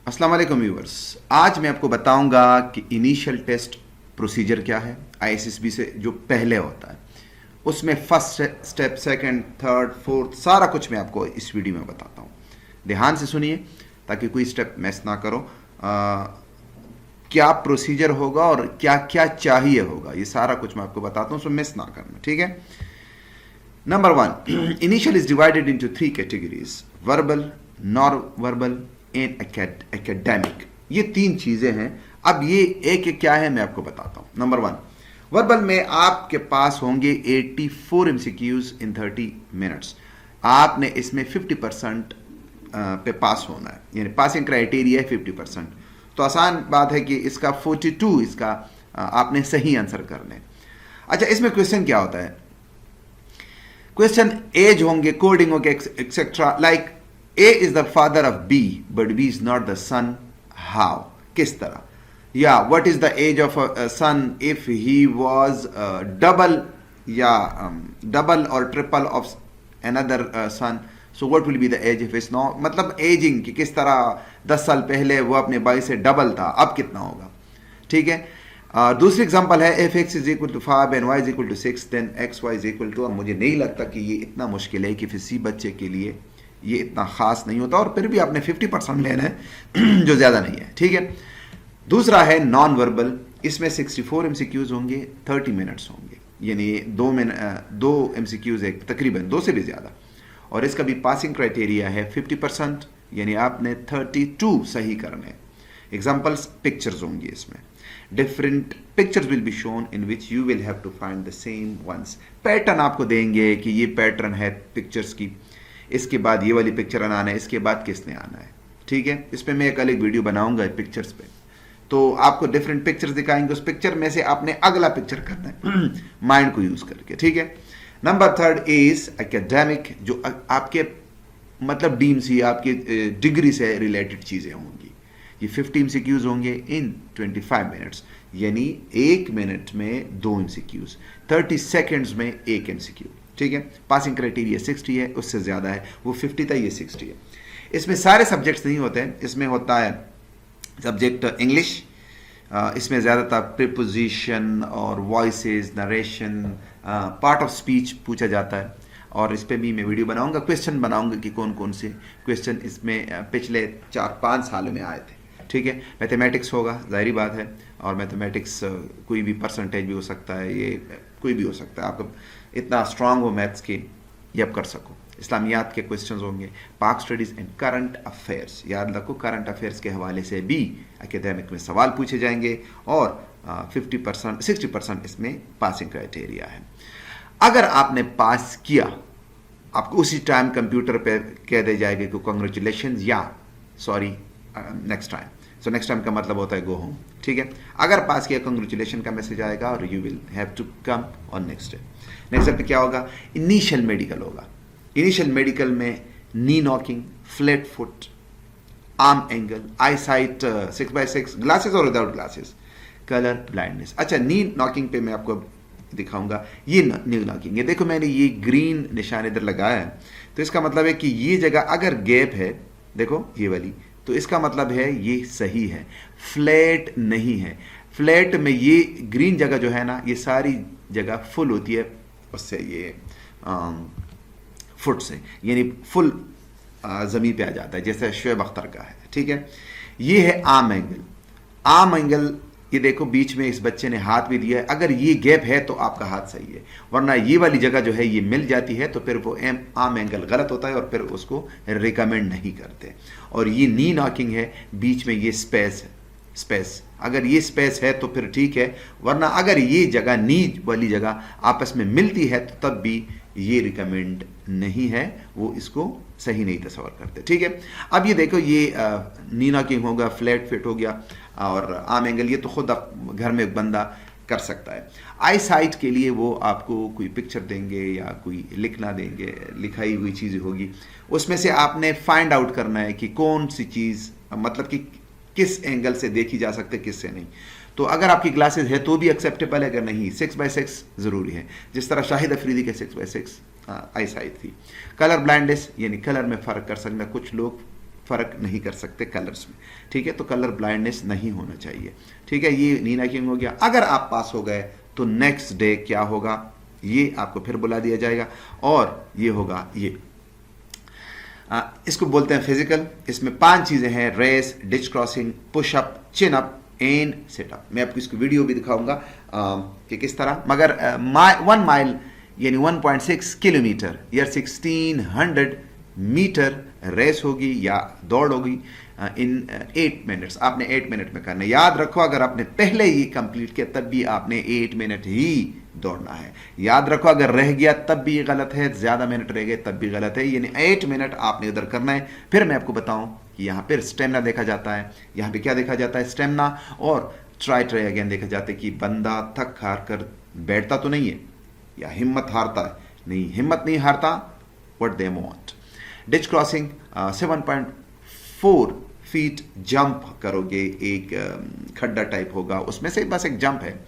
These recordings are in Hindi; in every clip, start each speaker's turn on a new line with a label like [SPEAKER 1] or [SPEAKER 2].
[SPEAKER 1] अस्सलाम वालेकुम व्यूअर्स। आज मैं आपको बताऊंगा कि इनिशियल टेस्ट प्रोसीजर क्या है आईएसएसबी से जो पहले होता है, उसमें first step, second, third, fourth, सारा कुछ मैं आपको इस वीडियो में बताता हूँ। ध्यान से सुनिए ताकि कोई स्टेप मिस ना करो। क्या प्रोसीजर होगा और क्या क्या चाहिए होगा, ये सारा कुछ मैं आपको बताता हूँ, सो मिस ना करना, ठीक है। Number one, initial is divided into three categories: verbal, non verbal and academic. ये तीन चीजें हैं। अब ये एक क्या है मैं आपको बताता हूं। नंबर वन, वर्बल में आपके पास होंगे 84 एमसीक्यूज इन 30 मिनट्स। आपने इसमें 50% पे पास होना है, यानी पासिंग क्राइटेरिया है 50%। तो आसान बात है कि इसका 42 इसका आपने सही आंसर करने। अच्छा, इसमें क्वेश्चन क्या होता है? क्वेश्चन एज होंगे, कोडिंग होंगे, etcetera. Like A is the father of B, but B is not the son. How? किस तरह? Yeah, what is the age of a son if he was double, yeah, double or triple of another son? So what will be the age if it's not? मतलब एजिंग कि किस तरह 10 साल पहले वो अपने भाई से डबल था, अब कितना होगा? ठीक है। दूसरी एग्जांपल है if x is equal to 5 and y is equal to 6 then x y is equal to। अब मुझे नहीं लगता कि ये इतना मुश्किल है कि किसी बच्चे के लिए ये इतना खास नहीं होता, और फिर भी आपने 50% लेना है जो ज्यादा नहीं है, ठीक है। दूसरा है नॉन वर्बल। इसमें 64 एमसीक्यूज होंगे, 30 मिनट्स होंगे, यानी 2 एमसीक्यूज एक, तकरीबन 2 से भी ज्यादा। और इसका भी पासिंग क्राइटेरिया है 50%, यानी आपने 32 सही करने। एग्जाम्पल्स पिक्चर्स होंगी इसमें। Different pictures will be shown in which you will have to find the same ones. Pattern आपको देंगे कि ये पैटर्न है पिक्चर्स की, इसके बाद ये वाली पिक्चर आना है, इसके बाद किसने आना है, ठीक है। इस पे मैं एक अलग वीडियो बनाऊंगा पिक्चर्स पे, तो आपको डिफरेंट पिक्चर्स दिखाएंगे, उस पिक्चर में से आपने अगला पिक्चर करना है माइंड को यूज करके, ठीक है। नंबर थर्ड इज एकेडमिक, जो आपके मतलब डीम सी आपकी डिग्री से रिलेटेड चीजें होंगी। ये 50 एमसीक्यूज होंगे इन 25 मिनट्स, यानी 1 मिनट में 2 एमसीक्यूज, 30 सेकेंड्स में 1 एमसीक्यू, ठीक है। पासिंग क्राइटेरिया 60 है, उससे ज्यादा है, वो 50 था, ये 60 है। इसमें सारे सब्जेक्ट्स नहीं होते हैं, इसमें होता है सब्जेक्ट इंग्लिश, इसमें ज़्यादातर प्रीपोजिशन और voices, narration, part of speech पूछा जाता है। और इस पर भी मैं वीडियो बनाऊंगा, क्वेश्चन बनाऊंगा कि कौन कौन से क्वेश्चन इसमें पिछले 4-5 सालों में आए थे, ठीक है। मैथमेटिक्स होगा, जाहिर बात है, और मैथमेटिक्स कोई भी परसेंटेज भी हो सकता है, ये कोई भी हो सकता है, आपको इतना स्ट्रांग हो मैथ्स की ये आप कर सको। इस्लामियात के क्वेश्चंस होंगे, पाक स्टडीज एंड करंट अफेयर्स। याद रखो, करंट अफेयर्स के हवाले से भी एकेडमिक में सवाल पूछे जाएंगे, और 50% 60% इसमें पासिंग क्राइटेरिया है। अगर आपने पास किया, आपको उसी टाइम कंप्यूटर पे कह दे जाएगा कि कॉन्ग्रेचुलेशन या sorry next time. So next time का मतलब होता है गो होम, ठीक है। अगर पास किया, कॉन्ग्रेचुलेशन का मैसेज आएगा और you will have to come on next day. Next day पे क्या होगा? इनिशियल मेडिकल होगा। इनिशियल मेडिकल में knee knocking, flat foot, arm angle, eye sight 6x6, glasses और विदाउट ग्लासेस, कलर ब्लाइंडनेस। अच्छा, नी नॉकिंग पे मैं आपको दिखाऊंगा। ये नी नॉकिंग है, देखो मैंने ये ग्रीन निशान इधर लगाया है, तो इसका मतलब है कि ये जगह अगर गैप है, देखो ये वाली, तो इसका मतलब है ये सही है, फ्लैट नहीं है। फ्लैट में ये ग्रीन जगह जो है ना, ये सारी जगह फुल होती है उससे, ये फुट से, यानी फुल जमीन पे आ जाता है, जैसे शुएब अख्तर का है, ठीक है। ये है आर्म एंगल। आर्म एंगल, ये देखो बीच में इस बच्चे ने हाथ भी दिया है, अगर ये गैप है तो आपका हाथ सही है, वरना ये वाली जगह जो है ये मिल जाती है तो फिर वो आर्म एंगल गलत होता है और फिर उसको रिकमेंड नहीं करते। और ये नी नॉकिंग है, बीच में ये स्पेस है, स्पेस, अगर ये स्पेस है तो फिर ठीक है, वरना अगर ये जगह नी वाली जगह आपस में मिलती है तो तब भी ये रिकमेंड नहीं है, वो इसको सही नहीं तस्वर करते, ठीक है। अब ये देखो, ये नी नॉकिंग होगा, फ्लैट फिट हो गया, और आर्म एंगल ये तो खुद घर में एक बंदा कर सकता है। आई साइट के लिए वो आपको कोई पिक्चर देंगे या कोई लिखना देंगे, लिखाई हुई चीज़ होगी, उसमें से आपने फाइंड आउट करना है कि कौन सी चीज़ मतलब कि किस एंगल से देखी जा सकती है, किससे नहीं। तो अगर आपकी ग्लासेस है तो भी एक्सेप्टेबल है, अगर नहीं 6x6 ज़रूरी है, जिस तरह शाहिद अफरीदी के 6x6 आई साइट थी। कलर ब्लाइंडनेस यानी कलर में फ़र्क कर सकना, कुछ लोग फ़र्क नहीं कर सकते कलर्स में, ठीक है। तो कलर ब्लाइंडनेस नहीं होना चाहिए, ठीक है। ये नीना किंग हो गया। अगर आप पास हो गए तो नेक्स्ट डे क्या होगा, ये आपको फिर बुला दिया जाएगा और ये होगा ये इसको बोलते हैं फिजिकल। इसमें 5 चीज़ें हैं, race, ditch crossing, pushup, chin up and setup. मैं आपको इसको वीडियो भी दिखाऊंगा कि किस तरह। मगर 1 माइल यानी 1.6 किलोमीटर या 1600 मीटर रेस होगी या दौड़ होगी इन 8 मिनट्स। आपने 8 मिनट में करना है। याद रखो, अगर आपने पहले ही कंप्लीट किया तब भी आपने 8 मिनट ही दौड़ना है। याद रखो, अगर रह गया तब भी ये गलत है, ज़्यादा मिनट रह गए तब भी गलत है। यानी 8 मिनट आपने उधर करना है। फिर मैं आपको बताऊं कि यहाँ पर स्टेमिना देखा जाता है। यहाँ पे क्या देखा जाता है, स्टेमिना। और ट्राई अगेन देखा जाता है कि बंदा थक हार कर बैठता तो नहीं है या हिम्मत हारता है, नहीं, हिम्मत नहीं हारता, what they want. Ditch crossing 7.4 feet jump करोगे, एक खड्डा टाइप होगा, उसमें से बस एक जंप है,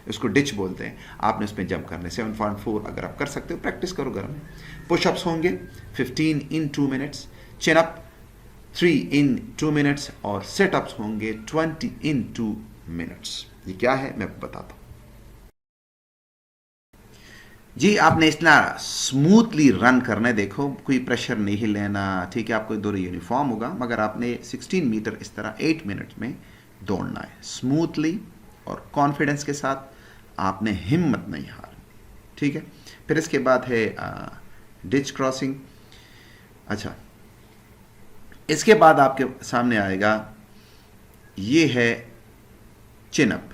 [SPEAKER 1] इसको डिच बोलते हैं। आपने उसमें जंप करना है 7.4। अगर आप कर सकते हो प्रैक्टिस करो घर में। पुशअप्स होंगे 15 इन 2 मिनट्स, चिन अप 3 इन 2 मिनट्स और सेटअप्स होंगे 20 इन 2 मिनट्स। ये क्या है मैं आपको बताता हूँ जी। आपने इतना स्मूथली रन करना है, देखो कोई प्रेशर नहीं लेना, ठीक है। आपको दो यूनिफॉर्म होगा, मगर आपने 16 मीटर इस तरह 8 मिनट में दौड़ना है स्मूथली और कॉन्फिडेंस के साथ। आपने हिम्मत नहीं हारनी, ठीक है। फिर इसके बाद है डिच क्रॉसिंग। अच्छा, इसके बाद आपके सामने आएगा ये है चिन अप।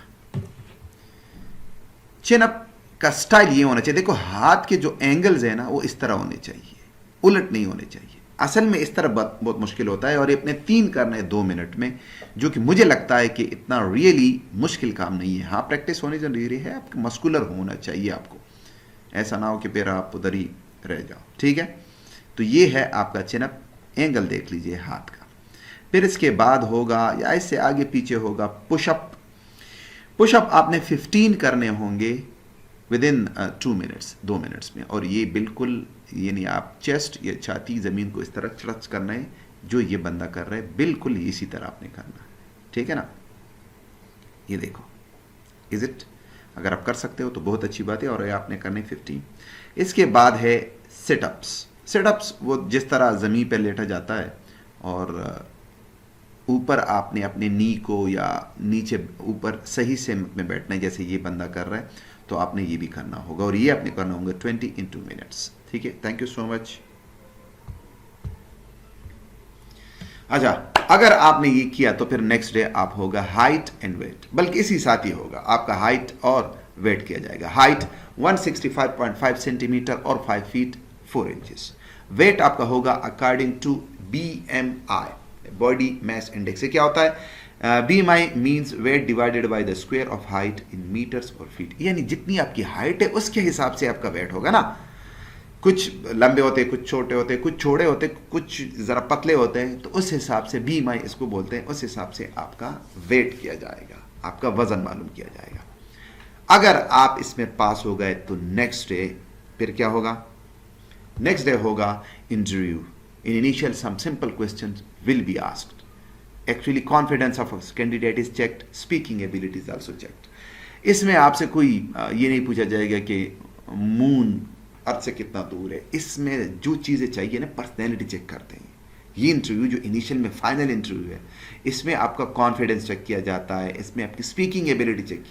[SPEAKER 1] चिन अप का स्टाइल ये होना चाहिए, देखो हाथ के जो एंगल्स है ना वो इस तरह होने चाहिए, उलट नहीं होने चाहिए। असल में इस तरह बहुत मुश्किल होता है और ये अपने 3 करना है 2 मिनट में, जो कि मुझे लगता है कि इतना रियली मुश्किल काम नहीं है। हाँ, प्रैक्टिस होनी जरूरी है, आपको मस्कुलर होना चाहिए आपको, ऐसा ना हो कि फिर आप उधर ही रह जाओ, ठीक है। तो ये है आपका चिन अप, एंगल देख लीजिए हाथ का। फिर इसके बाद होगा या इससे आगे पीछे होगा पुशअप। पुशअप आपने 15 करने होंगे विद इन 2 मिनट्स, 2 मिनट्स में। और ये बिल्कुल यानी आप चेस्ट या छाती ज़मीन को इस तरह टच करना है जो ये बंदा कर रहा है, बिल्कुल इसी तरह आपने करना है, ठीक है ना। ये देखो, इज इट, अगर आप कर सकते हो तो बहुत अच्छी बात है। और ये आपने करने 15। इसके बाद है सिटअप्स। सिटअप्स वो जिस तरह ज़मीन पर लेटा जाता है और ऊपर आपने अपने नी को या नीचे ऊपर सही से में बैठना है, जैसे ये बंदा कर रहा है, तो आपने ये भी करना होगा और ये आपने करना होगा 20 इन 2 मिनट्स, ठीक है। Thank you so much. अच्छा, अगर आपने ये किया तो फिर नेक्स्ट डे आप होगा हाइट एंड वेट, बल्कि इसी साथ ही होगा आपका हाइट और वेट किया जाएगा। हाइट 165.5 सेंटीमीटर और 5 फीट 4 इंचेस। वेट आपका होगा according to BMI, body mass index. से क्या होता है, BMI means weight divided by the square of height in metres और फीट। यानी जितनी आपकी हाइट है उसके हिसाब से आपका वेट होगा ना। कुछ लंबे होते हैं, कुछ छोटे होते हैं, कुछ छोटे होते हैं, कुछ ज़रा पतले होते हैं, तो उस हिसाब से BMI इसको बोलते हैं, उस हिसाब से आपका वेट किया जाएगा, आपका वजन मालूम किया जाएगा। अगर आप इसमें पास हो गए तो नेक्स्ट डे फिर क्या होगा, नेक्स्ट डे होगा interview. In initial, some simple questions will be asked. Actually, confidence of a candidate is checked. Speaking ability is also checked. इसमें आपसे कोई ये नहीं पूछा जाएगा कि मून अर्थ से कितना दूर है। इसमें जो चीज़ें चाहिए ना, पर्सनैलिटी चेक करते हैं। ये इंटरव्यू जो इनिशियल में फाइनल इंटरव्यू है, इसमें आपका कॉन्फिडेंस चेक किया जाता है, इसमें आपकी स्पीकिंग एबिलिटी चेक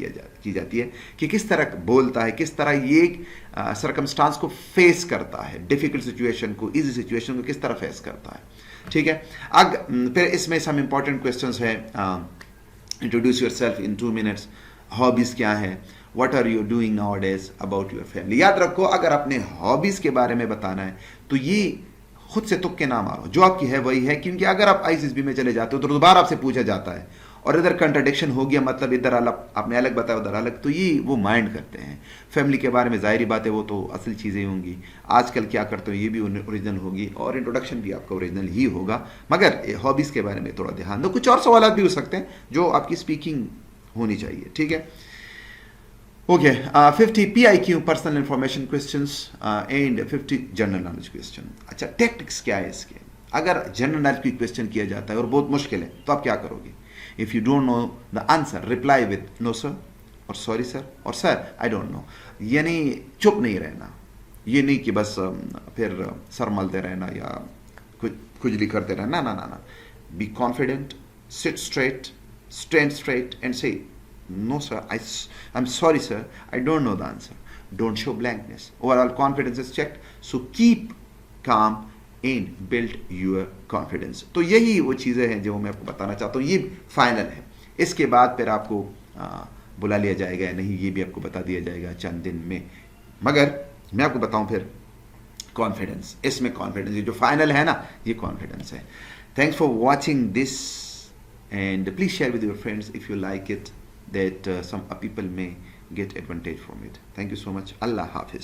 [SPEAKER 1] की जाती है कि किस तरह बोलता है, किस तरह ये सरकमस्टांस को फेस करता है, डिफिकल्ट सिचुएशन को, इजी सिचुएशन को किस तरह फेस करता है, ठीक है। फिर इसमें सम इम्पॉर्टेंट क्वेश्चंस है, introduce yourself in 2 minutes, hobbies क्या है, what are you doing nowadays, about your family. याद रखो, अगर अपने हॉबीज़ के बारे में बताना है तो ये खुद से तुक्के ना मारो, जो आपकी है वही है, क्योंकि अगर आप ICSB में चले जाते हो तो दोबारा आपसे पूछा जाता है और इधर कंट्राडिक्शन हो गया, मतलब इधर अलग आपने अलग बताया उधर अलग, तो ये वो माइंड करते हैं। फैमिली के बारे में ज़ाहिरी बात है, वो तो असल चीज़ें होंगी, आजकल क्या करते हो ये भी ओरिजिनल होगी और इंट्रोडक्शन भी आपका ओरिजिनल ही होगा। मगर हॉबीज़ के बारे में थोड़ा ध्यान दो, कुछ और सवाल भी हो सकते हैं जो आपकी स्पीकिंग होनी चाहिए, ठीक है। Okay, 50 PIQ personal information questions and 50 general knowledge question. अच्छा, टेक्टिक्स क्या है इसके, अगर जनरल नॉलेज की क्वेश्चन किया जाता है और बहुत मुश्किल है तो आप क्या करोगे? If you don't know the answer, reply with no sir और सॉरी सर और सर आई डोंट नो। यानी चुप नहीं रहना, ये नहीं कि बस फिर सर मलते रहना या कुछ खुजली करते रहना, ना ना ना। Be confident, seat straight, stand straight and say, no sir, I'm sorry sir, I don't know the answer. Don't show blankness. Overall confidence is checked. So keep calm and build your confidence. तो यही वो चीज़ें हैं जो मैं आपको बताना चाहता हूँ। ये फाइनल है, इसके बाद फिर आपको बुला लिया जाएगा या नहीं ये भी आपको बता दिया जाएगा चंद दिन में। मगर मैं आपको बताऊँ फिर कॉन्फिडेंस, इसमें कॉन्फिडेंस ये जो फाइनल है ना, ये कॉन्फिडेंस है। Thanks for watching this and please share with your friends if you like it, that some people may get advantage from it. Thank you so much. Allah Hafiz.